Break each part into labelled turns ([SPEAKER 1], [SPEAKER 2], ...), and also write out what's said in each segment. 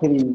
[SPEAKER 1] 3।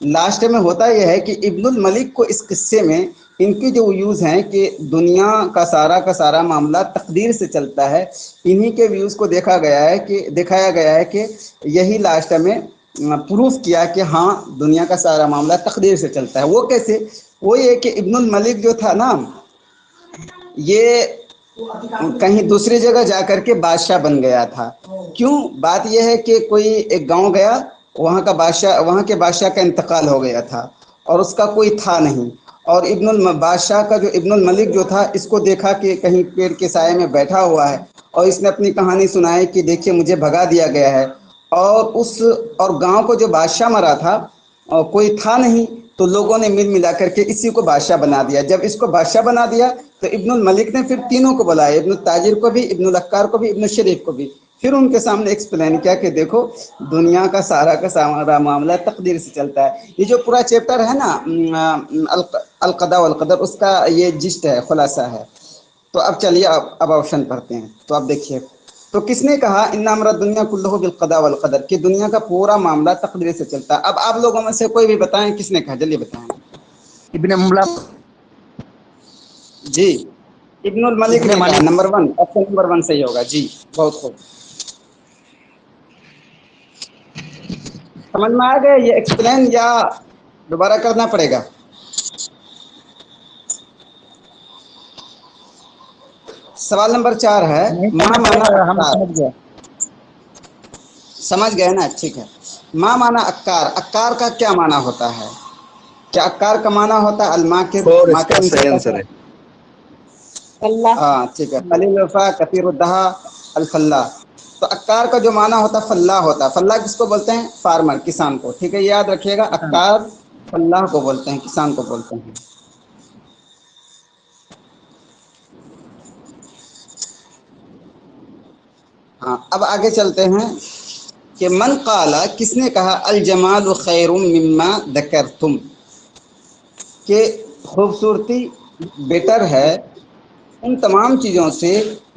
[SPEAKER 1] Last میں ہوتا یہ ہے کہ ابن الملک کو اس قصے میں ان کی جو ویوز ہیں کہ دنیا کا سارا معاملہ تقدیر سے چلتا ہے، انہی کے ویوز کو دکھایا گیا ہے کہ یہی لاسٹ میں پروف کیا کہ ہاں دنیا کا سارا معاملہ تقدیر سے چلتا ہے۔ وہ کیسے؟ وہ یہ کہ ابن الملک جو تھا نا، یہ کہیں دوسری جگہ جا کر کے بادشاہ بن گیا تھا۔ کیوں؟ بات یہ ہے کہ کوئی ایک گاؤں گیا، وہاں کے بادشاہ کا انتقال ہو گیا تھا اور اس کا کوئی تھا نہیں، اور بادشاہ کا جو ابن الملک جو تھا، اس کو دیکھا کہ کہیں پیڑ کے سائے میں بیٹھا ہوا ہے، اور اس نے اپنی کہانی سنائی کہ دیکھیے مجھے بھگا دیا گیا ہے، اور گاؤں کو جو بادشاہ مرا تھا اور کوئی تھا نہیں، تو لوگوں نے مل ملا کر کے اسی کو بادشاہ بنا دیا۔ جب اس کو بادشاہ بنا دیا تو ابن الملک نے پھر تینوں کو بلایا، ابن التاجر کو بھی، ابن الاکار کو بھی، ابن الشریف کو بھی، پھر ان کے سامنے ایکسپلین کیا کہ دیکھو دنیا کا سارا معاملہ تقدیر سے چلتا ہے۔ یہ جو پورا چیپٹر ہے نا القضاء والقدر، اس کا یہ جسٹ ہے، خلاصہ ہے۔ تو اب چلیے اب آپشن پڑھتے ہیں۔ تو اب دیکھیے، تو کس نے کہا ان امر الدنیا کلہ بالقضاء والقدر، کہ دنیا کا پورا معاملہ تقدیر سے چلتا ہے؟ اب آپ لوگوں میں سے کوئی بھی بتائیں کس نے کہا، جلدی بتائیں۔
[SPEAKER 2] ابن مملک،
[SPEAKER 1] جی ابن الملک
[SPEAKER 2] ابن
[SPEAKER 1] نے کہا،
[SPEAKER 2] مالک.
[SPEAKER 1] نمبر 1، آپشن نمبر 1 صحیح ہوگا۔ جی بہت خوب، سمجھ میں آ گئے یہ ایکسپلین یا دوبارہ کرنا پڑے گا؟ سوال نمبر 4 ہے،
[SPEAKER 2] نہیں
[SPEAKER 1] ماں
[SPEAKER 2] کرنا پڑے
[SPEAKER 1] مانا
[SPEAKER 2] گا، ہم
[SPEAKER 1] اکار،
[SPEAKER 2] سمجھ گئے.
[SPEAKER 1] سمجھ گئے نا؟ ٹھیک ہے۔ ماں مانا اکار، اکار کا کیا معنی ہوتا ہے؟ کیا اکار کا معنی ہوتا ہے الماکر،
[SPEAKER 3] 4 اس کا
[SPEAKER 1] ماکر
[SPEAKER 3] صحیح آنسر ہے.
[SPEAKER 1] ہاں ٹھیک ہے، قلیل الوفا کثیر الدہا الفلاح۔ تو اکار کا جو معنی ہوتا ہے فلاح ہوتا ہے۔ فلاح کس کو بولتے ہیں؟ فارمر، کسان کو۔ ٹھیک ہے، یاد رکھیے گا، اکار فلاح کو بولتے ہیں، کسان کو بولتے ہیں۔ ہاں اب آگے چلتے ہیں کہ من قال، کس نے کہا الجمال خیر مما ذکرتم، کہ خوبصورتی بیٹر ہے ان تمام چیزوں سے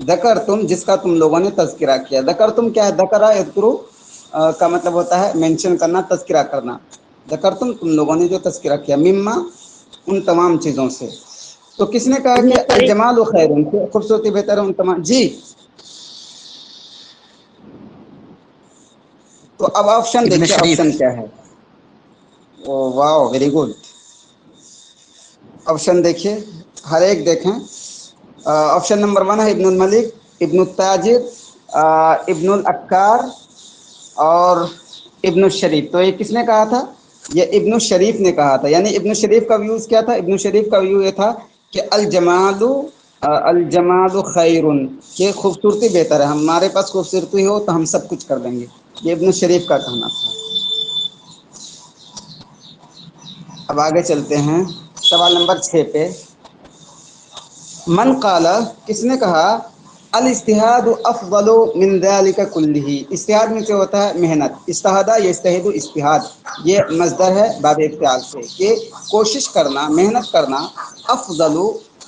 [SPEAKER 1] ذکرتم جس کا تم لوگوں نے تذکرہ کیا۔ ذکرتم کیا ہے؟ ذکرہ یذکرو کا مطلب ہوتا ہے مینشن کرنا، تذکرہ کرنا۔ ذکرتم تم لوگوں نے جو تذکرہ کیا، مما ان تمام چیزوں سے۔ تو کس نے کہا کہ الجمال خیر، خوبصورتی بہتر ہے ان تمام؟ جی تو اب آپشن
[SPEAKER 2] ابن
[SPEAKER 1] دیکھیے،
[SPEAKER 2] شریف.
[SPEAKER 1] آپشن کیا ہے؟ او واو، ویری گڈ۔ آپشن دیکھیے، ہر ایک دیکھیں۔ آپشن نمبر 1 ہے ابن الملک، ابن التاجر، ابن الاکار اور ابن الشریف۔ تو یہ کس نے کہا تھا؟ یہ ابن الشریف نے کہا تھا۔ یعنی ابن الشریف کا ویوز کیا تھا؟ ابن الشریف کا ویو یہ تھا کہ الجمال خیر، کہ خوبصورتی بہتر ہے، ہمارے پاس خوبصورتی ہو تو ہم سب کچھ کر دیں گے۔ یہ ابن الشریف کا کہنا تھا۔ اب آگے چلتے ہیں سوال نمبر 6 پہ۔ من قال، کس نے کہا الاجتہاد افضل من ذلك كله، اجتہاد میں کیا ہوتا ہے؟ محنت۔ اجتہاد یجتہد اجتہاد، یہ مصدر ہے باب افتعال سے، کہ کوشش کرنا، محنت کرنا، افضل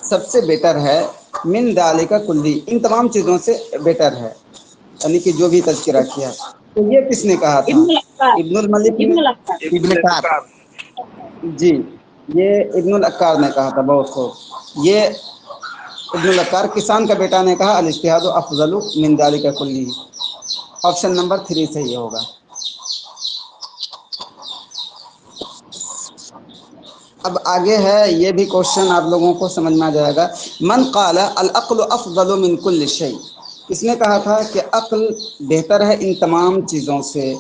[SPEAKER 1] سب سے بیٹر ہے، من ذلك كله ان تمام چیزوں سے بیٹر ہے، یعنی کہ جو بھی تذکرہ کیا۔ تو یہ کس نے کہا تھا؟ ابن الملک نے؟
[SPEAKER 2] ابن کعب.
[SPEAKER 1] جی یہ ابن الاکار نے کہا تھا، بہت خوب۔ یہ ابن الاکار کسان کا بیٹا نے کہا الاجتہاد افضل من ذلك كله۔ آپشن نمبر 3 صحیح ہوگا۔ اب آگے ہے، یہ بھی کوشچن آپ لوگوں کو سمجھ میں آ جائے گا۔ من قال العقل افضل من كل شيء، کس نے کہا تھا کہ عقل بہتر ہے ان تمام چیزوں سے؟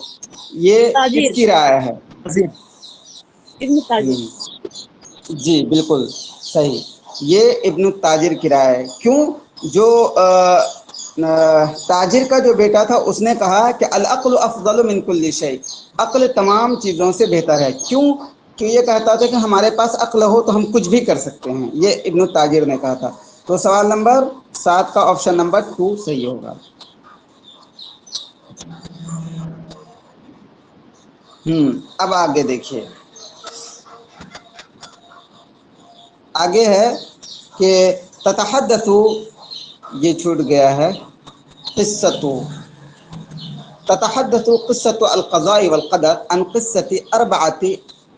[SPEAKER 1] یہ کس کی رائے ہے؟ جی بالکل صحیح، یہ ابن التاجر کی رائے ہے۔ کیوں؟ جو تاجر کا جو بیٹا تھا اس نے کہا کہ العقل افضل من كل شيء، عقل تمام چیزوں سے بہتر ہے۔ کیوں؟ کہ یہ کہتا تھا کہ ہمارے پاس عقل ہو تو ہم کچھ بھی کر سکتے ہیں، یہ ابن التاجر نے کہا تھا۔ تو سوال نمبر 7 کا آپشن نمبر 2 صحیح ہوگا۔ اب آگے دیکھیے، آگے ہے کہ تتحدث، یہ چھوٹ گیا ہے، قصۃ، تتحدث قصة القضاء والقدر عن قصة 4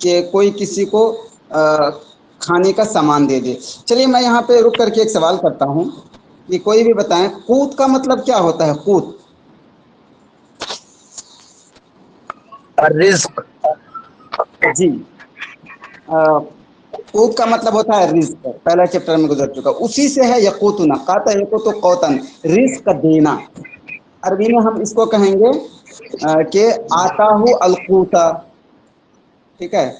[SPEAKER 1] کہ کوئی کسی کو کھانے کا سامان دے دے. چلیے میں یہاں پہ رک کر کے ایک سوال کرتا ہوں کہ کوئی بھی بتائیں قوت کا مطلب کیا ہوتا ہے؟ قوت
[SPEAKER 2] الرزق.
[SPEAKER 1] جی قوت کا مطلب ہوتا ہے رزق. پہلا چیپٹر میں گزر چکا. اسی سے ہے یقوتنا قاتا یقوت قوتن رزق دینا. عربی میں ہم اس کو کہیں گے کہ آتا ہو القوتا. ٹھیک ہے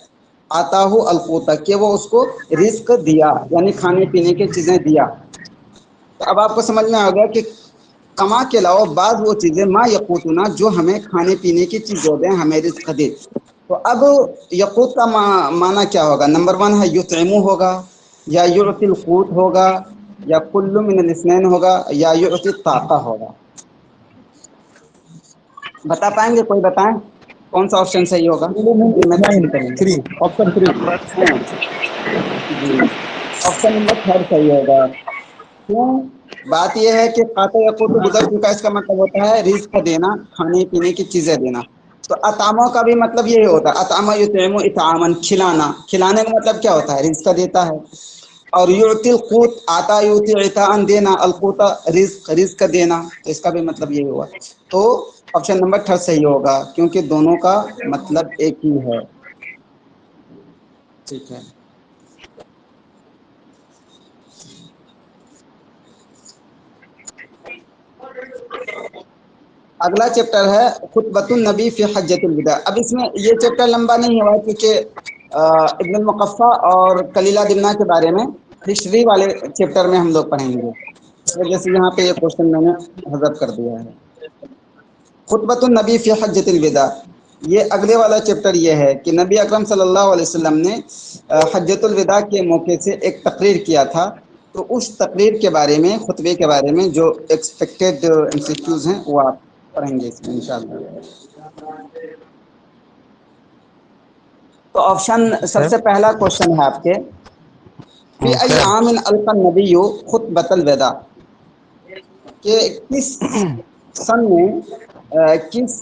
[SPEAKER 1] آتا ہو القوتا کہ وہ اس کو رزق دیا یعنی کھانے پینے کی چیزیں دیا. تو اب آپ کو سمجھ میں آ گیا کہ کما کے علاوہ بعض وہ چیزیں ما یقوتنا جو ہمیں کھانے پینے کی چیز دے دیں ہمیں رزق دے. تو اب یقوت کا معنی کیا ہوگا؟ نمبر 1 ہے یطعمو ہوگا یا یعطی القوت ہوگا یا کل من الاثنین ہوگا یا یعطی الطاقہ ہوگا. بتا پائیں گے؟ کوئی بتائیں کون سا آپشن صحیح ہوگا؟ یہ میں تسلیم کروں گا.
[SPEAKER 2] 3. آپشن 3.
[SPEAKER 1] ہاں جی آپشن نمبر 3 صحیح ہوگا. کیوں؟ بات یہ ہے کہ قاتا یقوت گزر چکا. اس کا مطلب ہوتا ہے رزق دینا کھانے پینے کی چیزیں دینا. تو اطعمہ کا بھی مطلب یہی ہوتا ہے. اطعمہ یطعم اطعاما کھلانا. کھلانے کا مطلب کیا ہوتا ہے؟ رزق دیتا ہے. اور یعطی القوت آتا یعطی عطاء دینا القوت رزق دینا. تو اس کا بھی مطلب یہی ہوا. تو آپشن نمبر 3 صحیح ہوگا کیونکہ دونوں کا مطلب ایک ہی ہے. ٹھیک ہے اگلا چیپٹر ہے خطبۃ النبی فی حجۃ الوداع. اب اس میں یہ چیپٹر لمبا نہیں ہوا کیونکہ ابن المقفع اور کلیلہ دمنہ کے بارے میں ہسٹری والے چیپٹر میں ہم لوگ پڑھیں گے. اس وجہ سے یہاں پہ یہ کوشچن میں نے حذف کر دیا ہے. خطبۃ النبی فی حجۃ الوداع یہ اگلے والا چیپٹر یہ ہے کہ نبی اکرم صلی اللہ علیہ وسلم نے حجۃ الوداع کے موقع سے ایک تقریر کیا تھا. تو اس تقریر کے بارے میں خطبے کے بارے میں جو ایکسپیکٹڈ MCQs ہیں وہ آپ پڑھیں گے اس میں انشاءاللہ. تو آپشن سب سے پہلا کوشچن ہے آپ کے فی ای عام القى النبی خطبۃ الوداع کہ کس سن میں کس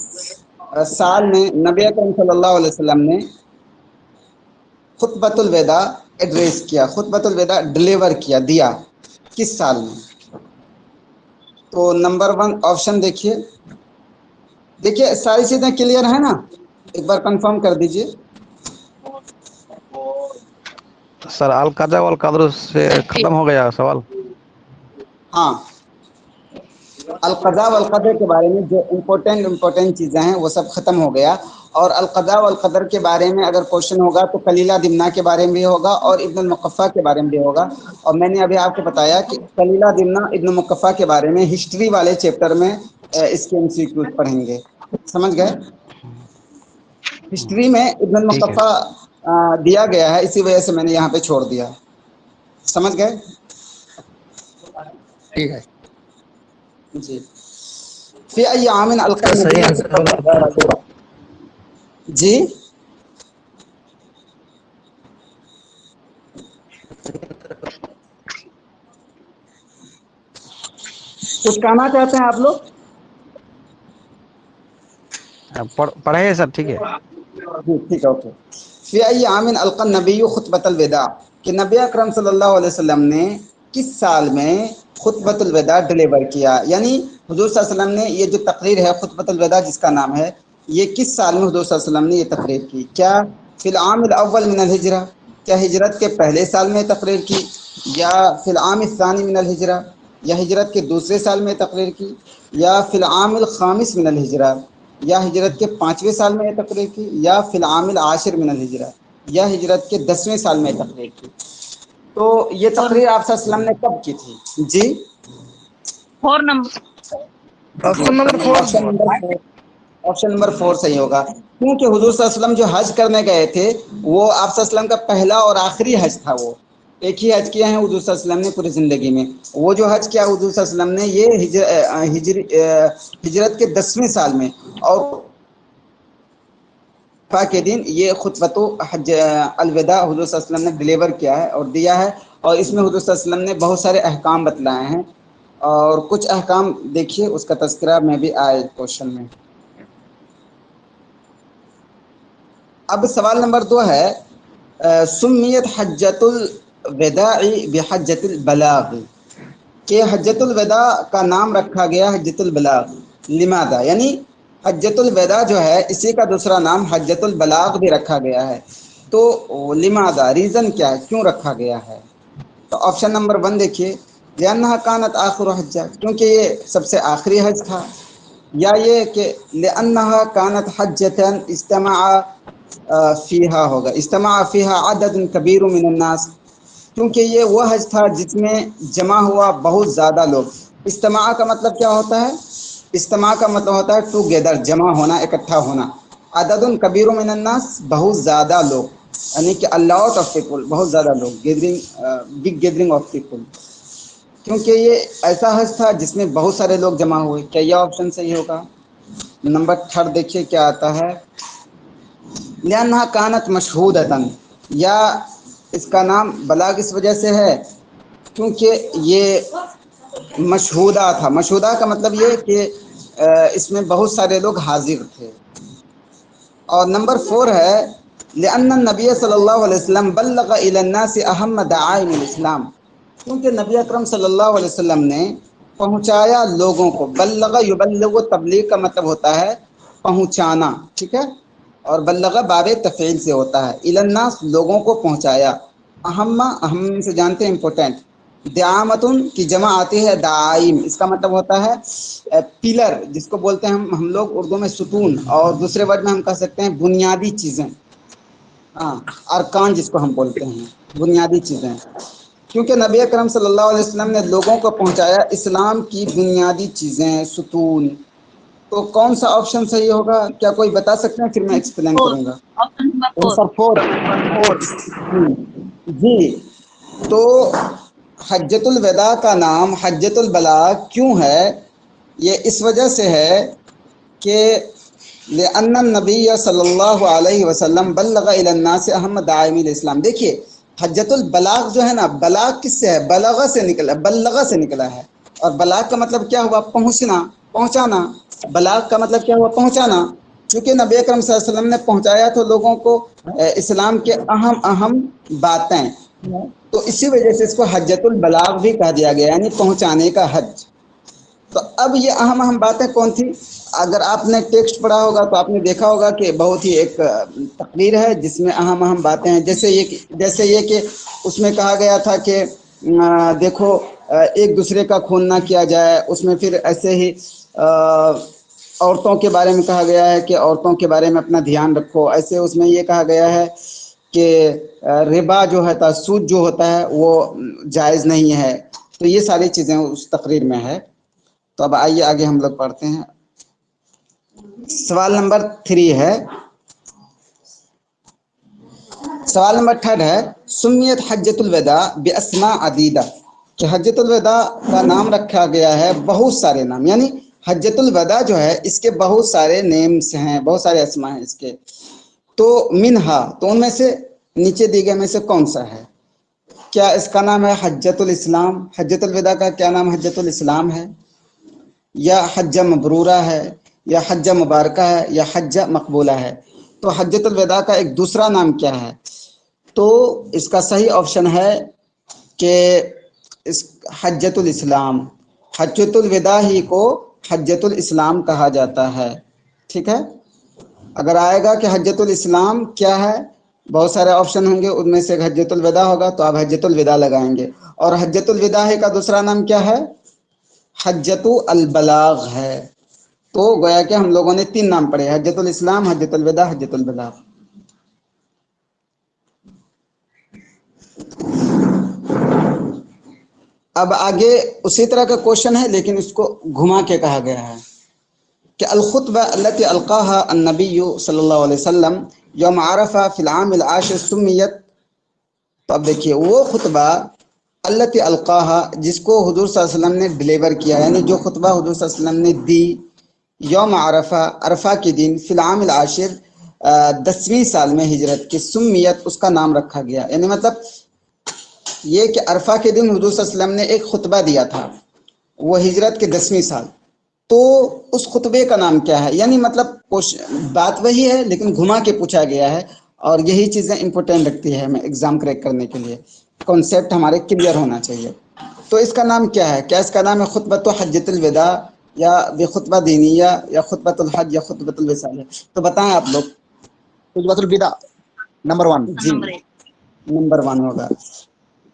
[SPEAKER 1] سال میں نبی اکرم صلی اللہ علیہ وسلم نے خطبۃ الوداع ایڈریس کیا خطبۃ الوداع ڈلیور کیا دیا کس سال میں؟ تو نمبر 1 آپشن دیکھیے ساری چیزیں کلیئر ہیں نا؟ ایک بار کنفرم کر دیجئے.
[SPEAKER 4] سر القضاء والقدر سے ختم ہو گیا سوال.
[SPEAKER 1] ہاں القضاء والقدر کے بارے میں جو امپورٹنٹ چیزیں ہیں وہ سب ختم ہو گیا. اور القضاء والقدر کے بارے میں اگر کوشچن ہوگا تو کلیلہ دمنہ کے بارے میں بھی ہوگا اور ابن المقفع کے بارے میں بھی ہوگا. اور میں نے ابھی آپ کو بتایا کہ کلیلہ دمنہ ابن المقفع کے بارے میں ہسٹری والے چیپٹر میں اس کے MCQs پڑھیں گے. سمجھ گئے؟ ہسٹری میں ابن
[SPEAKER 4] ٹھیک ہے.
[SPEAKER 1] المقفع دیا گیا ہے اسی وجہ سے میں نے یہاں پہ چھوڑ دیا. سمجھ گئے؟
[SPEAKER 2] ٹھیک ہے.
[SPEAKER 1] جی فی ای عام القى النبی
[SPEAKER 2] صحیح آنسر.
[SPEAKER 1] جی کچھ کہنا چاہتے ہیں آپ لوگ؟
[SPEAKER 4] پڑھے سر ٹھیک ہے.
[SPEAKER 1] جی ٹھیک ہے اوکے. فی ای عام القى النبی خطبۃ الوداع کہ نبی اکرم صلی اللہ علیہ وسلم نے کس سال میں خطبۃ الوداع ڈلیور کیا. یعنی حضور صلی اللہ علیہ وسلم نے یہ جو تقریر ہے خطبۃ الوداع جس کا نام ہے یہ کس سال میں حضور صلی اللہ علیہ وسلم نے یہ تقریر کی؟ کیا فی العام الاول من الہجرہ کیا ہجرت کے پہلے سال میں تقریر کی یا فی العام الثانی من الہجرہ یا ہجرت کے دوسرے سال میں تقریر کی یا فی العام الخامس من الہجرہ یا ہجرت کے 5ویں سال میں یہ تقریر کی یا فی العام العاشر من الہجرہ یا ہجرت کے 10ویں سال میں تقریر کی؟ تو یہ تقریر آپ صلی اللہ علیہ وسلم نے کب کی تھی؟ جی
[SPEAKER 3] 4 number.
[SPEAKER 2] Option number 4.
[SPEAKER 1] Option number 4 صحیح ہوگا کیونکہ حضور صلی اللہ علیہ وسلم جو حج کرنے گئے تھے وہ آپ صلی اللہ علیہ وسلم کا پہلا اور آخری حج تھا. وہ ایک ہی حج کیا ہے حضور صلی اللہ علیہ وسلم نے پوری زندگی میں. وہ جو حج کیا حضور صلی اللہ علیہ وسلم نے یہ ہجرت کے 10ویں سال میں اور کے دن یہ خطبۃ حج الوداع حضور صلی اللہ علیہ وسلم نے ڈلیور کیا ہے اور دیا ہے. اور اس میں حضور صلی اللہ علیہ وسلم نے بہت سارے احکام بتلائے ہیں اور کچھ احکام دیکھیے اس کا تذکرہ میں بھی آئے کوشچن میں. اب سوال نمبر 2 ہے سمیت حجۃ الوداع بحجۃ البلاغ، کہ حجۃ الوداع کا نام رکھا گیا حجۃ البلاغ، لماذا؟ یعنی حجۃ الوداع جو ہے اسی کا دوسرا نام حجۃ البلاغ بھی رکھا گیا ہے، تو لماذا، ریزن کیا ہے، کیوں رکھا گیا ہے؟ تو آپشن نمبر 1 دیکھیے، لأنها كانت آخر حجہ، کیونکہ یہ سب سے آخری حج تھا، یا یہ کہ لأنها كانت حجة اجتمع فیہا ہوگا، اجتماع فیہا عدد کبیر من الناس، کیونکہ یہ وہ حج تھا جس میں جمع ہوا بہت زیادہ لوگ۔ اجتماع کا مطلب کیا ہوتا ہے؟ اجتماع کا مطلب ہوتا ہے ٹوگیدر، جمع ہونا، اکٹھا ہونا۔ عدد کبیر من الناس، بہت زیادہ لوگ، یعنی کہ لاٹ آف پیپل، بہت زیادہ لوگ، gathering, big gathering of people, کیونکہ یہ ایسا حج تھا جس میں بہت سارے لوگ جمع ہوئے۔ کیا یہ آپشن صحیح ہوگا؟ نمبر 3 دیکھیے کیا آتا ہے، لأنها كانت مشہودۃ، یا اس کا نام بلاغ اس وجہ سے ہے کیونکہ یہ مشہودہ تھا۔ مشہودہ کا مطلب یہ کہ اس میں بہت سارے لوگ حاضر تھے۔ اور نمبر 4 ہے لأن النبی صلی اللہ علیہ وسلم بلغ إلى الناس اہم دعائم الاسلام، کیونکہ نبی اکرم صلی اللہ علیہ وسلم نے پہنچایا لوگوں کو۔ بلغ، یبلغ، تبلیغ کا مطلب ہوتا ہے پہنچانا، ٹھیک ہے، اور بلغ باب تفعیل سے ہوتا ہے، إلى الناس، لوگوں کو پہنچایا۔ اہم، اہم سے جانتے ہیں امپورٹنٹ، دعامتن کی جمع آتی ہے دعائم، اس کا مطلب ہوتا ہے پلر، جس کو بولتے ہیں ہم لوگ اردو میں ستون، اور دوسرے ورڈ میں ہم کہہ سکتے ہیں بنیادی چیزیں، ہاں، ارکان جس کو ہم بولتے ہیں، بنیادی چیزیں، کیونکہ نبی اکرم صلی اللہ علیہ وسلم نے لوگوں کو پہنچایا اسلام کی بنیادی چیزیں، ستون۔ تو کون سا آپشن صحیح ہوگا؟ کیا کوئی بتا سکتے ہیں؟ پھر میں ایکسپلین کروں گا۔ آنسر 4 جی، تو حجۃ الوداع کا نام حجۃ البلاغ کیوں ہے؟ یہ اس وجہ سے ہے کہ لأن النبی صلی اللہ علیہ وسلم بلغ إلی الناس اہم دعائم الاسلام۔ دیکھیے حجۃ البلاغ جو ہے نا، بلاغ کس سے ہے؟ بلغ سے نکلا، بلغ سے نکلا ہے، اور بلاغ کا مطلب کیا ہوا؟ پہنچنا، پہنچانا۔ بلاغ کا مطلب کیا ہوا؟ پہنچانا۔ چونکہ نبی اکرم صلی اللہ علیہ وسلم نے پہنچایا تو لوگوں کو اسلام کے اہم اہم باتیں، تو اسی وجہ سے اس کو حجۃ البلاغ بھی کہا دیا گیا، یعنی پہنچانے کا حج۔ تو اب یہ اہم اہم باتیں کون تھی؟ اگر آپ نے ٹیکسٹ پڑھا ہوگا تو آپ نے دیکھا ہوگا کہ بہت ہی ایک تقریر ہے جس میں اہم اہم باتیں ہیں، جیسے یہ کہ اس میں کہا گیا تھا کہ دیکھو ایک دوسرے کا خون نہ کیا جائے، اس میں پھر ایسے ہی عورتوں کے بارے میں کہا گیا ہے کہ عورتوں کے بارے میں اپنا دھیان رکھو، ایسے اس میں یہ کہا گیا ہے کہ ربا جو ہے، سود جو ہوتا ہے وہ جائز نہیں ہے۔ تو یہ ساری چیزیں اس تقریر میں ہے۔ تو اب آئیے آگے ہم لوگ پڑھتے ہیں۔ سوال نمبر 3 ہے، سوال نمبر 3 ہے سمیت حجۃ الوداع باسماء عدیدہ، کہ حجۃ الوداع کا نام رکھا گیا ہے بہت سارے نام، یعنی حجۃ الوداع جو ہے اس کے بہت سارے نیمز ہیں، بہت سارے اسماء ہیں اس کے۔ تو منہا، تو ان میں سے نیچے دی گئے میں سے کون سا ہے؟ کیا اس کا نام ہے حجۃ الاسلام؟ حجۃ الوداع کا کیا نام حجۃ الاسلام ہے، یا حجہ مبرورہ ہے، یا حجہ مبارکہ ہے، یا حجہ مقبولہ ہے؟ تو حجۃ الوداع کا ایک دوسرا نام کیا ہے؟ تو اس کا صحیح آپشن ہے کہ اس حجۃ الاسلام، حجۃ الوداع ہی کو حجۃ الاسلام کہا جاتا ہے، ٹھیک ہے۔ اگر آئے گا کہ حجۃ الاسلام کیا ہے، بہت سارے آپشن ہوں گے، ان میں سے حجۃ الوداع ہوگا تو آپ حجۃ الوداع لگائیں گے، اور حجۃ الوداع کا دوسرا نام کیا ہے؟ حجۃ البلاغ ہے۔ تو گویا کہ ہم لوگوں نے 3 نام پڑھے، حجۃ الاسلام، حجۃ الوداع، حجۃ البلاغ۔ اب آگے اسی طرح کا کوشچن ہے لیکن اس کو گھما کے کہا گیا ہے کہ الخطبہ التي القاها النبی صلی اللہ علیہ وسلم یوم عرفہ فی العام العاشر سمیت۔ تو اب دیکھیے وہ خطبہ التي القاها، جس کو حضور صلی اللہ علیہ وسلم نے ڈلیور کیا، یعنی جو خطبہ حضور صلی اللہ علیہ وسلم نے دی یوم عرفہ، عرفہ کے دن، فی العام العاشر، 10ویں سال میں ہجرت کی، سمیت، اس کا نام رکھا گیا، یعنی مطلب یہ کہ عرفہ کے دن حضور صلی اللہ علیہ وسلم نے ایک خطبہ دیا تھا، وہ ہجرت کے 10ویں سال، تو اس خطبے کا نام کیا ہے؟ یعنی مطلب بات وہی ہے لیکن گھما کے پوچھا گیا ہے، اور یہی چیزیں امپورٹنٹ رکھتی ہے ہمیں ایگزام کریک کرنے کے لیے، کانسیپٹ ہمارے کلیئر ہونا چاہیے۔ تو اس کا نام کیا ہے؟ کیا اس کا نام ہے خطبۃ حجۃ الوداع یا خطبہ دینیہ یا خطبۃ الحج یا خطبۃ الوصال ہے؟ تو بتائیں آپ لوگ۔
[SPEAKER 2] خطبۃ الوداع نمبر 1۔
[SPEAKER 1] جی نمبر 1 ہوگا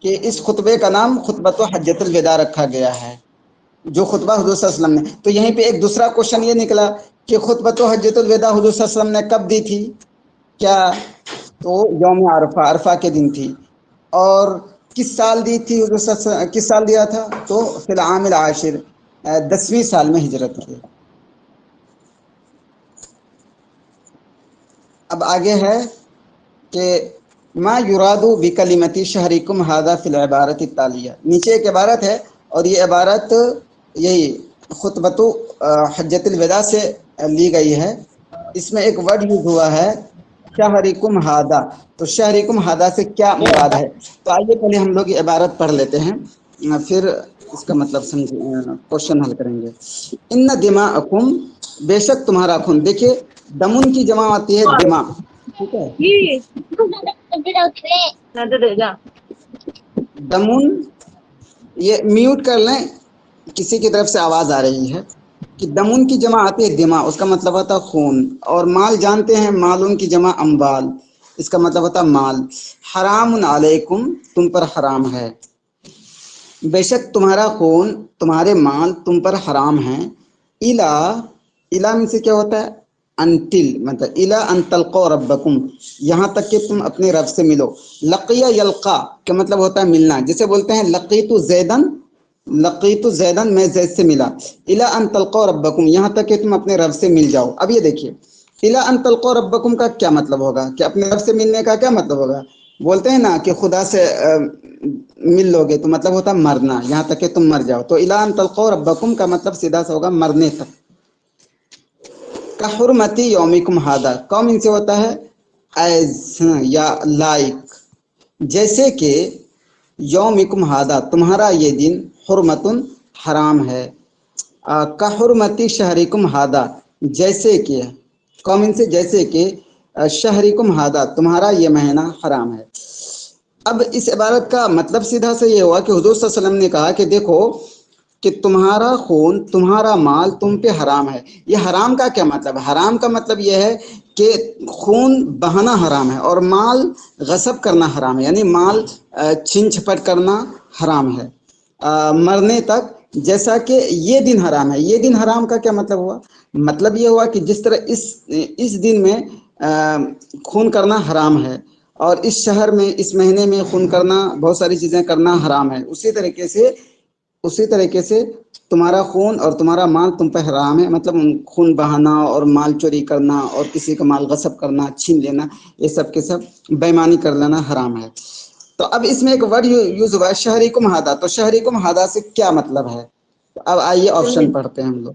[SPEAKER 1] کہ اس خطبے کا نام خطبۃ حجۃ الوداع رکھا گیا ہے، جو خطبہ حضور صلی اللہ علیہ وسلم نے۔ تو یہیں پہ ایک دوسرا کوشچن یہ نکلا کہ خطبۃ حجۃ الوداع حضور صلی اللہ علیہ وسلم نے کب دی تھی؟ کیا تو یوم عرفہ، عرفہ کے دن تھی۔ اور کس سال دی تھی حضور صلی اللہ علیہ وسلم؟ کس سال دیا تھا؟ تو فی العام العاشر، 10ویں سال میں ہجرت کی۔ اب آگے ہے کہ ما یراد بکلمتی شہریکم ھذا فی العبارۃ التالیہ، نیچے ایک عبارت ہے اور یہ عبارت یہی خطبۃ حجۃ الوداع سے لی گئی ہے۔ اس میں ایک ورڈ یوز ہوا ہے شہریکم ھذا، تو شہریکم ھذا سے کیا مراد ہے؟ تو آئیے پہلے ہم لوگ یہ عبارت پڑھ لیتے ہیں، پھر اس کا مطلب کوشچن حل کریں گے۔ ان دماءکم، بے شک تمہارا خون، دیکھیے دمن کی جمع آتی ہے دماء، ٹھیک ہے؟ دمن، یہ میوٹ کر لیں، کسی کی طرف سے آواز آ رہی ہے کہ دمن کی جمع آتی ہے دماء، اس کا مطلب ہوتا ہے خون، اور مال جانتے ہیں مالون کی جمع اموال، اس کا مطلب ہوتا ہے مال۔ حرام علیکم، تم پر حرام ہے، بے شک تمہارا خون، تمہارے مال تم پر حرام ہیں۔ الا میں سے کیا ہوتا ہے؟ انٹل، مطلب الا ان تلقوا ربکم، یہاں تک کہ تم اپنے رب سے ملو۔ لقیہ یلقا کا مطلب ہوتا ہے ملنا، جسے بولتے ہیں لقیت زیدن، میں زید سے ملا۔ الا ان تلقوا ربکم، یہاں تک کہ تم اپنے رب سے مل جاؤ۔ اب یہ دیکھیے الا ان تلقوا ربکم کا کیا مطلب ہوگا، کہ اپنے رب سے ملنے کا کیا مطلب ہوگا؟ بولتے ہیں نا کہ خدا سے مل لو گے، تو مطلب ہوتا ہے مرنا، یہاں تک کہ تم مر جاؤ۔ تو الا ان تلقوا ربکم کا مطلب سیدھا سا ہوگا مرنے تک۔ کا حرمتی یومکم ھذا، کون ان سے ہوتا ہے؟ ایز یا لائک، جیسے کہ یومکم ھذا، تمہارا یہ دن، حرمتن حرام ہے۔ کا حرمتی شہریکم ھذا، جیسے کہ، کون ان سے؟ جیسے کہ شہریکم ھذا، تمہارا یہ مہینہ حرام ہے۔ اب اس عبارت کا مطلب سیدھا سے یہ ہوا کہ حضور صلی اللہ علیہ وسلم نے کہا کہ دیکھو کہ تمہارا خون، تمہارا مال تم پہ حرام ہے۔ یہ حرام کا کیا مطلب ہے؟ حرام کا مطلب یہ ہے کہ خون بہانا حرام ہے، اور مال غصب کرنا حرام ہے، یعنی مال چھین چھپٹ کرنا حرام ہے مرنے تک، جیسا کہ یہ دن حرام ہے۔ یہ دن حرام کا کیا مطلب ہوا؟ مطلب یہ ہوا کہ جس طرح اس دن میں خون کرنا حرام ہے، اور اس شہر میں، اس مہینے میں خون کرنا، بہت ساری چیزیں کرنا حرام ہے، اسی طریقے سے تمہارا خون اور تمہارا مال تم پہ حرام ہے، مطلب خون بہانا اور مال چوری کرنا اور کسی کا مال غصب کرنا، چھین لینا، یہ سب کے سب بےایمانی کر لینا حرام ہے۔ تو اب اس میں ایک ورڈ یوز ہوا ہے شہریکم ھذا، تو شہریکم ھذا سے کیا مطلب ہے؟ اب آئیے آپشن پڑھتے ہیں ہم لوگ۔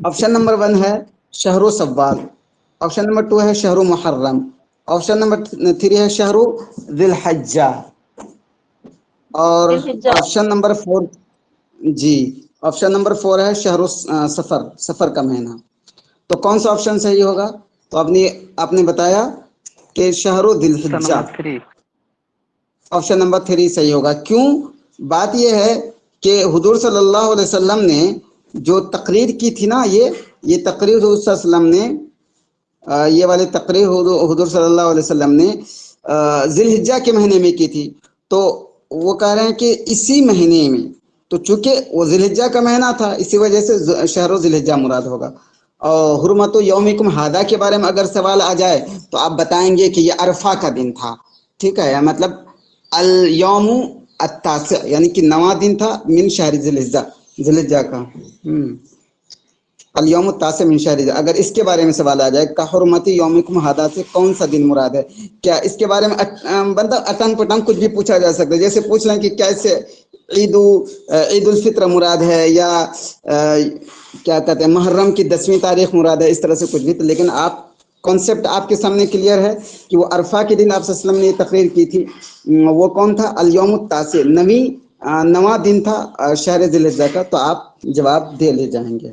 [SPEAKER 1] آپشن نمبر 1 ہے شہر سوال، آپشن نمبر 2 ہے شہر محرم، آپشن نمبر 3 ہے شہر ذی الحجہ، اور آپشن نمبر 4 جی، آپشن نمبر 4 ہے شہر سفر کا مہینہ۔ تو کون سا آپشن صحیح ہوگا؟ تو آپ نے بتایا کہ شہر ذی الحجہ، آپشن نمبر 3 صحیح ہوگا۔ کیوں؟ بات یہ ہے کہ حضور صلی اللہ علیہ وسلم نے جو تقریر کی تھی نا، یہ تقریر حضور صلی اللہ علیہ وسلم نے، یہ والی تقریر حضور صلی اللہ علیہ وسلم نے ذی الحجہ کے مہینے میں کی تھی۔ تو وہ کہہ رہے ہیں کہ اسی مہینے میں، تو چونکہ وہ ذی الحجہ کا مہینہ تھا، اسی وجہ سے شہر ذی الحجہ مراد ہوگا۔ اور حرمت یومکم ھذا کے بارے میں اگر سوال آ جائے تو آپ بتائیں گے کہ یہ عرفہ کا دن تھا، ٹھیک ہے، مطلب الیوم التاسع، یعنی کہ 9واں دن تھا من شہر ذی الحجہ کا، الیوم التاسع من شہر، اگر اس کے بارے میں سوال آ جائے کہ حرمت یومکم ھذا سے کون سا دن مراد ہے، کیا اس کے بارے میں بندہ اٹن پٹن کچھ بھی پوچھا جا سکتا ہے، جیسے پوچھ لیں کہ کیسے عید الفطر مراد ہے، یا کیا کہتے ہیں محرم کی 10ویں تاریخ مراد ہے، اس طرح سے کچھ بھی، لیکن آپ کانسیپٹ آپ کے سامنے کلیئر ہے کہ وہ عرفہ کے دن آپ صلی اللہ علیہ وسلم نے یہ تقریر کی تھی، وہ کون تھا؟ الیوم التاسع، 9واں دن تھا شہر ذی الحجہ کا۔ تو آپ جواب دے لے جائیں گے۔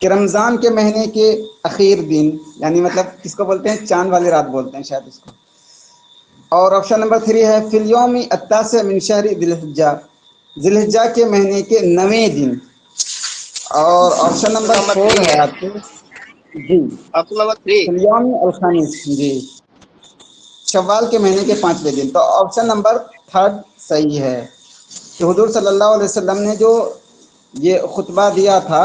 [SPEAKER 1] کہ رمضان کے مہینے کے اخیر دن، یعنی مطلب کس کو بولتے ہیں؟ چاند والی رات بولتے ہیں شاید اس کو. اور آپشن نمبر 3 ہے فی الیوم التاسع من شہر ذی الحجہ، ذی الحجہ کے مہینے کے 9ویں دن. اور آپشن نمبر 4 ہے آپ کے جی
[SPEAKER 2] آپشن نمبر 3.
[SPEAKER 1] فی الیوم الخامس، جی شوال کے مہینے کے 5ویں دن. تو آپشن نمبر 3 صحیح ہے کہ حضور صلی اللہ علیہ وسلم نے جو یہ خطبہ دیا تھا،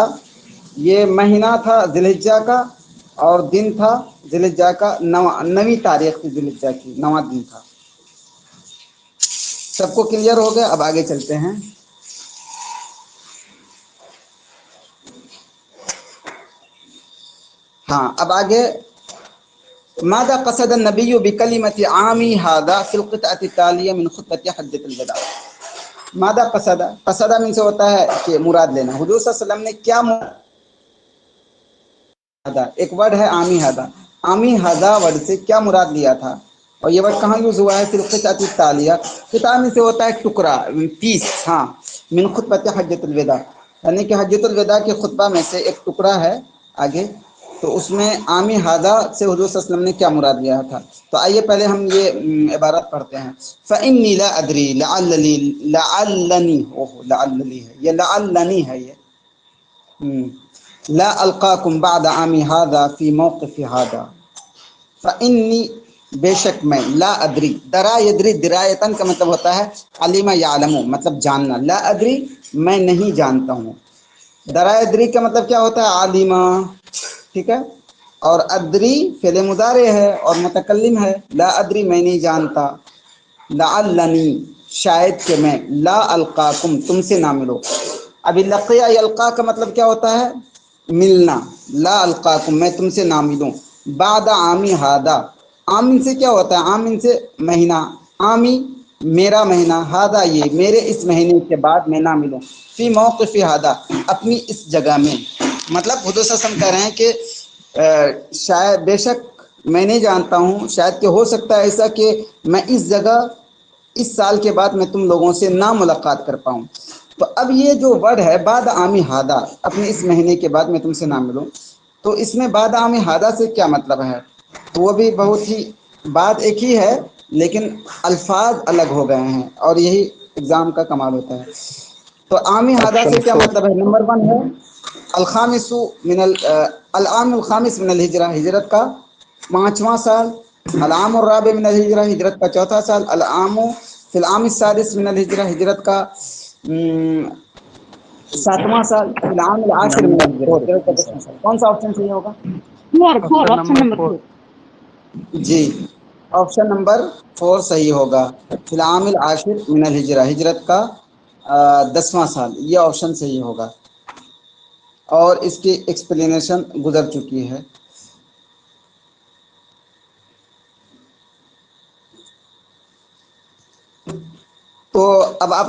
[SPEAKER 1] یہ مہینہ تھا ذی الحجہ کا، اور دن تھا ذی الحجہ کا 9ویں تاریخ تھی، ذی الحجہ کی 9واں دن تھا. سب کو کلیئر ہو گیا؟ اب آگے چلتے ہیں. ہاں اب آگے ماذا قصد النبی بکلمۃ عامی ھذا فی القطعۃ التالیہ من خطبۃ حجۃ الوداع. ماذا قصد من سے ہوتا ہے کہ مراد لینا. حضور صلی اللہ علیہ وسلم نے کیا ایک ورڈ ہے عامی ھذا، عامی ھذا ورڈ سے کیا مراد لیا تھا؟ اور یہ ورڈ کہاں یوز ہوا ہے؟ فی القطعۃ التالیہ. قطعہ میں سے ہوتا ہے ٹکڑا، پیس. ہاں من خطبۃ حجۃ الوداع، یعنی کہ حجۃ الوداع کے خطبہ میں سے ایک ٹکڑا ہے آگے. تو اس میں عامی ھذا سے حضور صلی اللہ علیہ وسلم نے کیا مراد لیا تھا؟ تو آئیے پہلے ہم یہ عبارت پڑھتے ہیں. فإنی لا ادری لعلنی ہے یہ لعلنی ہے یہ لا القاکم بعد عامی ھذا فی موقف ھذا. فإنی بے شک میں، لا ادری، درا یدری درایتن کا مطلب ہوتا ہے علم یعلم، مطلب جاننا. لا ادری میں نہیں جانتا ہوں. درا ادری کا مطلب کیا ہوتا ہے؟ عالمہ. ٹھیک ہے. اور ادری فعل مضارع ہے اور متکلم ہے. لا ادری میں نہیں جانتا. لعلنی شاید کہ میں، لا القاکم تم سے نہ ملو. ابھی لقیہ یلقا کا مطلب کیا ہوتا ہے؟ ملنا. لا القاکم میں تم سے نہ ملوں. بعد عامی ھذا، عام سے کیا ہوتا ہے؟ عام سے مہینہ، عامی میرا مہینہ، ھذا یہ میرے اس مہینے کے بعد میں نہ ملوں. فی موقف ھذا اپنی اس جگہ میں. مطلب حضور صلی اللہ علیہ وسلم کہہ رہے ہیں کہ شاید بے شک میں نہیں جانتا ہوں، شاید کہ ہو سکتا ہے ایسا کہ میں اس جگہ اس سال کے بعد میں تم لوگوں سے نہ ملاقات کر پاؤں. تو اب یہ جو ورڈ ہے بعد عامی ھذا، اپنے اس مہینے کے بعد میں تم سے نہ ملوں، تو اس میں بعد عامی ھذا سے کیا مطلب ہے؟ تو وہ بھی بہت ہی بات ایک ہی ہے لیکن الفاظ الگ ہو گئے ہیں، اور یہی ایگزام کا کمال ہوتا ہے. تو عامی ھذا
[SPEAKER 2] آپشن
[SPEAKER 1] سے کیا
[SPEAKER 2] 4.
[SPEAKER 1] مطلب ہے؟ نمبر 1 ہے الخامس من العام الخامس من الہجرہ، ہجرت کا 5واں سال. العام الرابع من الہجرہ، ہجرت کا 4تھا سال. العام فی العام السادس من الہجرہ، ہجرت کا 7واں سال. فی العام العاشر من الہجرہ، ہجرت کا 10واں سال. کون سا آپشن صحیح ہوگا؟
[SPEAKER 3] Four
[SPEAKER 4] option
[SPEAKER 3] option
[SPEAKER 4] number
[SPEAKER 3] number
[SPEAKER 4] 4.
[SPEAKER 3] 4.
[SPEAKER 1] جی آپشن نمبر 4 صحیح ہوگا. فی العام العاشر من الہجرہ، ہجرت کا 10واں سال، یہ آپشن صحیح ہوگا. اور اس کی ایکسپلینیشن گزر چکی ہے. تو اب آپ